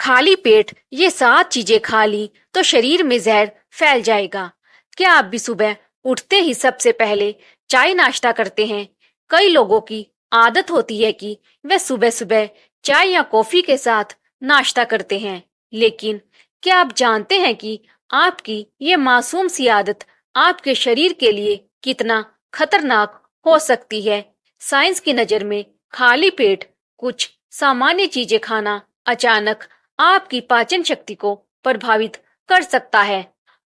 खाली पेट ये 7 चीजें खा ली तो शरीर में जहर फैल जाएगा। क्या आप भी सुबह उठते ही सबसे पहले चाय नाश्ता करते हैं? कई लोगों की आदत होती है कि वे सुबह सुबह चाय या कॉफी के साथ नाश्ता करते हैं, लेकिन क्या आप जानते हैं कि आपकी ये मासूम सी आदत आपके शरीर के लिए कितना खतरनाक हो सकती है? साइंस की नजर में खाली पेट कुछ सामान्य चीजें खाना अचानक आपकी पाचन शक्ति को प्रभावित कर सकता है।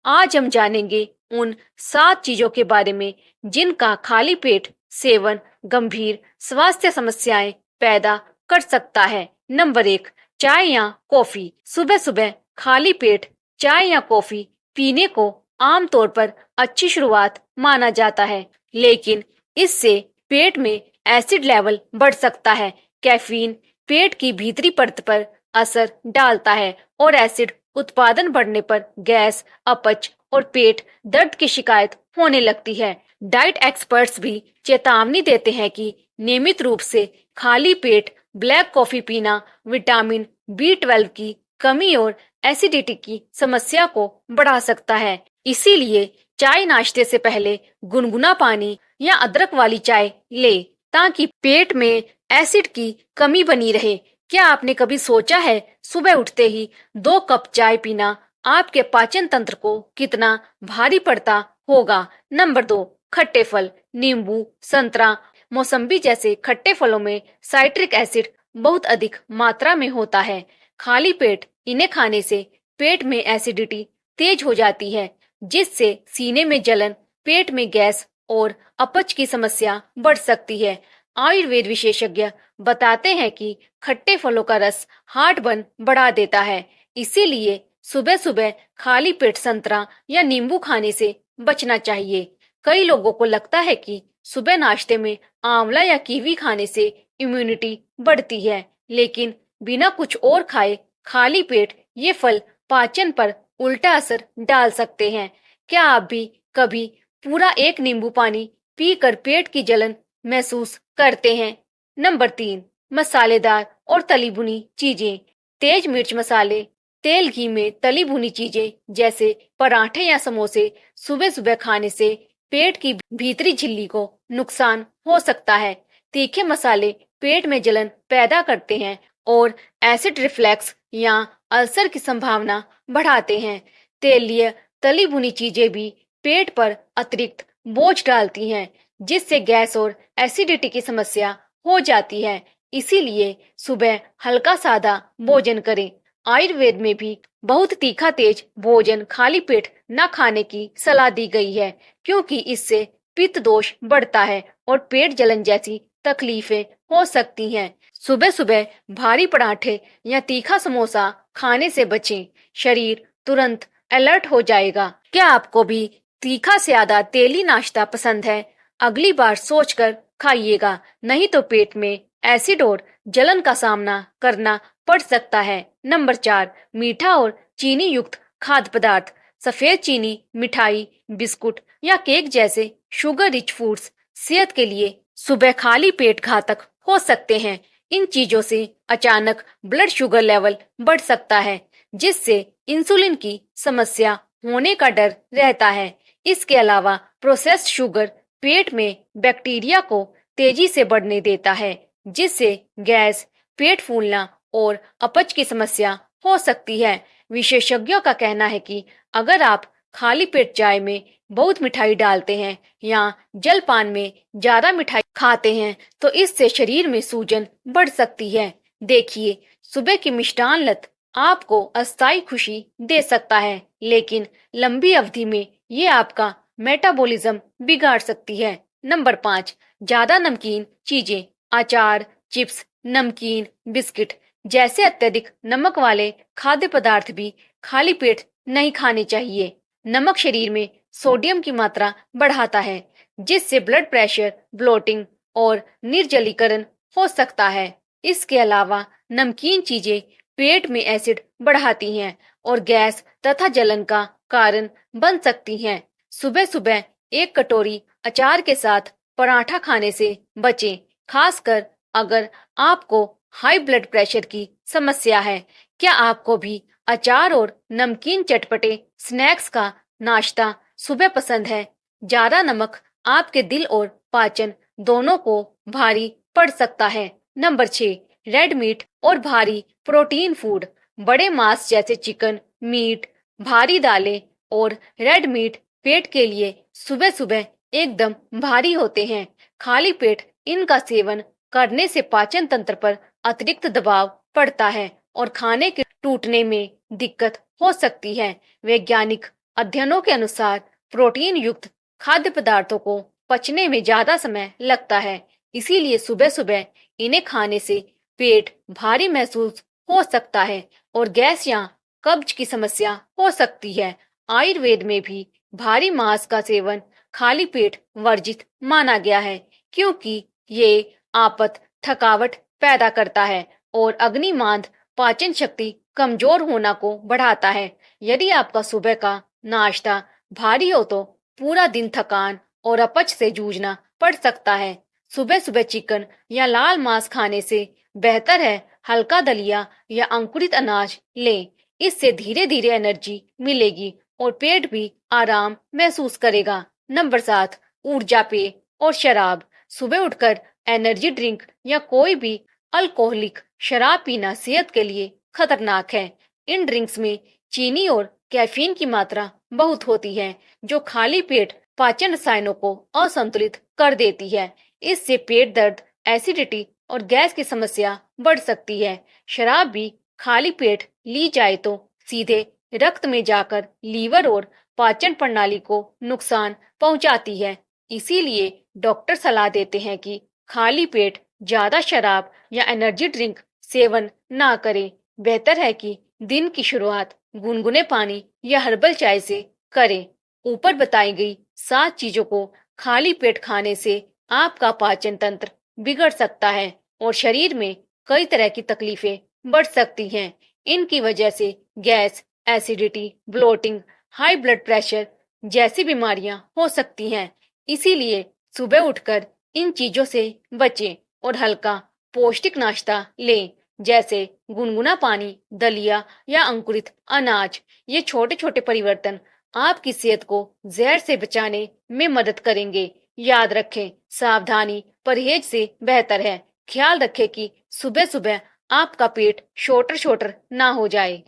आज हम जानेंगे उन 7 चीजों के बारे में जिनका खाली पेट सेवन गंभीर स्वास्थ्य समस्याएं पैदा कर सकता है। नंबर 1, चाय या कॉफी। सुबह सुबह खाली पेट चाय या कॉफी पीने को आमतौर पर अच्छी शुरुआत माना जाता है, लेकिन इससे पेट में एसिड लेवल बढ़ सकता है। कैफीन पेट की भीतरी परत पर असर डालता है और एसिड उत्पादन बढ़ने पर गैस, अपच और पेट दर्द की शिकायत होने लगती है। डाइट एक्सपर्ट्स भी चेतावनी देते हैं कि नियमित रूप से खाली पेट ब्लैक कॉफी पीना विटामिन B12 की कमी और एसिडिटी की समस्या को बढ़ा सकता है। इसीलिए चाय नाश्ते से पहले गुनगुना पानी या अदरक वाली चाय ले, ताकि पेट में एसिड की कमी बनी रहे। क्या आपने कभी सोचा है सुबह उठते ही 2 कप चाय पीना आपके पाचन तंत्र को कितना भारी पड़ता होगा? नंबर 2, खट्टे फल। नींबू, संतरा, मौसम्बी जैसे खट्टे फलों में साइट्रिक एसिड बहुत अधिक मात्रा में होता है। खाली पेट इन्हें खाने से पेट में एसिडिटी तेज हो जाती है, जिससे सीने में जलन, पेट में गैस और अपच की समस्या बढ़ सकती है। आयुर्वेद विशेषज्ञ बताते हैं कि खट्टे फलों का रस हार्ट बर्न बढ़ा देता है, इसीलिए सुबह सुबह खाली पेट संतरा या नींबू खाने से बचना चाहिए। कई लोगों को लगता है कि सुबह नाश्ते में आंवला या कीवी खाने से इम्यूनिटी बढ़ती है, लेकिन बिना कुछ और खाए खाली पेट ये फल पाचन पर उल्टा असर डाल सकते हैं। क्या आप भी कभी पूरा एक नींबू पानी पीकर पेट की जलन महसूस करते हैं? नंबर 3, मसालेदार और तली भुनी चीजें। तेज मिर्च मसाले, तेल घी में तली भुनी चीजें जैसे पराठे या समोसे सुबह सुबह खाने से पेट की भीतरी झिल्ली को नुकसान हो सकता है। तीखे मसाले पेट में जलन पैदा करते हैं और एसिड रिफ्लक्स या अल्सर की संभावना बढ़ाते हैं। तेलीय तली भुनी चीजें भी पेट पर अतिरिक्त बोझ डालती हैं, जिससे गैस और एसिडिटी की समस्या हो जाती है। इसीलिए सुबह हल्का सादा भोजन करें। आयुर्वेद में भी बहुत तीखा तेज भोजन खाली पेट न खाने की सलाह दी गई है, क्योंकि इससे पित्त दोष बढ़ता है और पेट जलन जैसी तकलीफें हो सकती हैं। सुबह सुबह भारी पराठे या तीखा समोसा खाने से बचें, शरीर तुरंत अलर्ट हो जाएगा। क्या आपको भी तीखा से ज्यादा तेली नाश्ता पसंद है? अगली बार सोचकर खाइएगा, नहीं तो पेट में एसिड और जलन का सामना करना पड़ सकता है। नंबर 4, मीठा और चीनी युक्त खाद्य पदार्थ। सफेद चीनी, मिठाई, बिस्कुट या केक जैसे शुगर रिच फूड्स सेहत के लिए सुबह खाली पेट घातक हो सकते हैं। इन चीजों से अचानक ब्लड शुगर लेवल बढ़ सकता है, जिससे इंसुलिन की समस्या होने का डर रहता है। इसके अलावा प्रोसेस्ड शुगर पेट में बैक्टीरिया को तेजी से बढ़ने देता है, जिससे गैस, पेट फूलना और अपच की समस्या हो सकती है। विशेषज्ञों का कहना है कि अगर आप खाली पेट चाय में बहुत मिठाई डालते हैं या जलपान में ज्यादा मिठाई खाते हैं, तो इससे शरीर में सूजन बढ़ सकती है। देखिए, सुबह की मिष्टान लत आपको अस्थायी खुशी दे सकता है, लेकिन लंबी अवधि में ये आपका मेटाबॉलिज्म बिगाड़ सकती है। नंबर 5, ज्यादा नमकीन चीजें। अचार, चिप्स, नमकीन, बिस्किट जैसे अत्यधिक नमक वाले खाद्य पदार्थ भी खाली पेट नहीं खाने चाहिए। नमक शरीर में सोडियम की मात्रा बढ़ाता है, जिससे ब्लड प्रेशर, ब्लोटिंग और निर्जलीकरण हो सकता है। इसके अलावा नमकीन चीजें पेट में एसिड बढ़ाती हैं और गैस तथा जलन का कारण बन सकती हैं। सुबह सुबह एक कटोरी अचार के साथ पराठा खाने से बचें, खासकर अगर आपको हाई ब्लड प्रेशर की समस्या है। क्या आपको भी अचार और नमकीन चटपटे स्नैक्स का नाश्ता सुबह पसंद है? ज्यादा नमक आपके दिल और पाचन दोनों को भारी पड़ सकता है। नंबर 6, रेड मीट और भारी प्रोटीन फूड। बड़े मांस जैसे चिकन, मीट, भारी दालें और रेड मीट पेट के लिए सुबह सुबह एकदम भारी होते हैं। खाली पेट इनका सेवन करने से पाचन तंत्र पर अतिरिक्त दबाव पड़ता है और खाने के टूटने में दिक्कत हो सकती है। वैज्ञानिक अध्ययनों के अनुसार प्रोटीन युक्त खाद्य पदार्थों को पचने में ज्यादा समय लगता है, इसीलिए सुबह सुबह इन्हें खाने से पेट भारी महसूस हो सकता है और गैस या कब्ज की समस्या हो सकती है। आयुर्वेद में भी भारी मांस का सेवन खाली पेट वर्जित माना गया है, क्योंकि ये आपात थकावट पैदा करता है और अग्निमांद पाचन शक्ति कमजोर होना को बढ़ाता है। यदि आपका सुबह का नाश्ता भारी हो तो पूरा दिन थकान और अपच से जूझना पड़ सकता है। सुबह सुबह चिकन या लाल मांस खाने से बेहतर है हल्का दलिया या अंकुरित अनाज लें। इससे धीरे धीरे एनर्जी मिलेगी और पेट भी आराम महसूस करेगा। नंबर 7, ऊर्जा पेय और शराब। सुबह उठकर एनर्जी ड्रिंक या कोई भी अल्कोहलिक शराब पीना सेहत के लिए खतरनाक है। इन ड्रिंक्स में चीनी और कैफीन की मात्रा बहुत होती है, जो खाली पेट पाचन रसायनों को असंतुलित कर देती है। इससे पेट दर्द, एसिडिटी और गैस की समस्या बढ़ सकती है। शराब भी खाली पेट ली जाए तो सीधे रक्त में जाकर लीवर और पाचन प्रणाली को नुकसान पहुंचाती है। इसीलिए डॉक्टर सलाह देते हैं कि खाली पेट ज्यादा शराब या एनर्जी ड्रिंक सेवन ना करें। बेहतर है कि दिन की शुरुआत गुनगुने पानी या हर्बल चाय से करें। ऊपर बताई गई 7 चीजों को खाली पेट खाने से आपका पाचन तंत्र बिगड़ सकता है और शरीर में कई तरह की तकलीफें बढ़ सकती हैं। इनकी वजह से gas, acidity, bloating, high blood pressure जैसी बीमारियां हो सकती हैं। इसीलिए सुबह उठकर इन चीजों से बचें और हल्का पौष्टिक नाश्ता लें, जैसे गुनगुना पानी, दलिया या अंकुरित अनाज। ये छोटे छोटे परिवर्तन आपकी सेहत को जहर से बचाने में मदद करेंगे। याद रखें, सावधानी परहेज से बेहतर है। ख्याल रखें कि सुबह सुबह आपका पेट शोटर शोटर ना हो जाए।